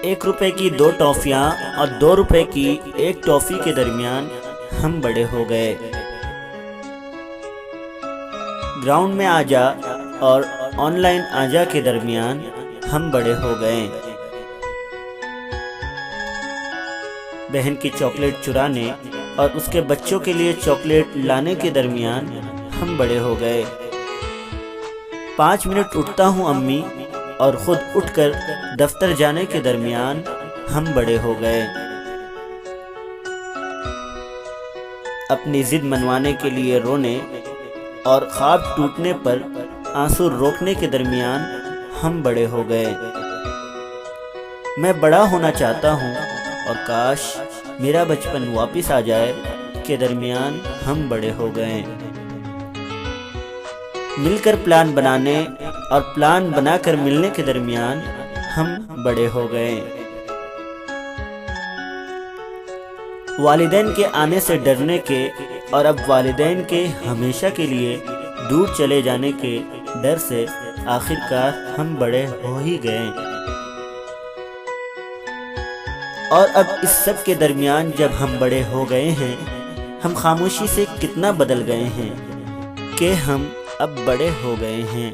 1 روپے کی 2 ٹافیاں اور 2 روپے کی 1 ٹافی کے درمیان ہم بڑے ہو گئے۔ گراؤنڈ میں آ جا اور آن لائن آ جا کے درمیان ہم بڑے ہو گئے۔ بہن کی چاکلیٹ چرانے اور اس کے بچوں کے لیے چاکلیٹ لانے کے درمیان ہم بڑے ہو گئے۔ 5 منٹ اٹھتا ہوں امی اور خود اٹھ کر دفتر جانے کے درمیان ہم بڑے ہو گئے۔ اپنی ضد منوانے کے لیے رونے اور خواب ٹوٹنے پر آنسو روکنے کے درمیان ہم بڑے ہو گئے۔ میں بڑا ہونا چاہتا ہوں اور کاش میرا بچپن واپس آ جائے کے درمیان ہم بڑے ہو گئے۔ مل کر پلان بنانے اور پلان بنا کر ملنے کے درمیان ہم بڑے ہو گئے۔ والدین کے آنے سے ڈرنے کے اور اب والدین کے ہمیشہ کے لیے دور چلے جانے کے ڈر سے آخر کار ہم بڑے ہو ہی گئے۔ اور اب اس سب کے درمیان جب ہم بڑے ہو گئے ہیں، ہم خاموشی سے کتنا بدل گئے ہیں کہ ہم اب بڑے ہو گئے ہیں۔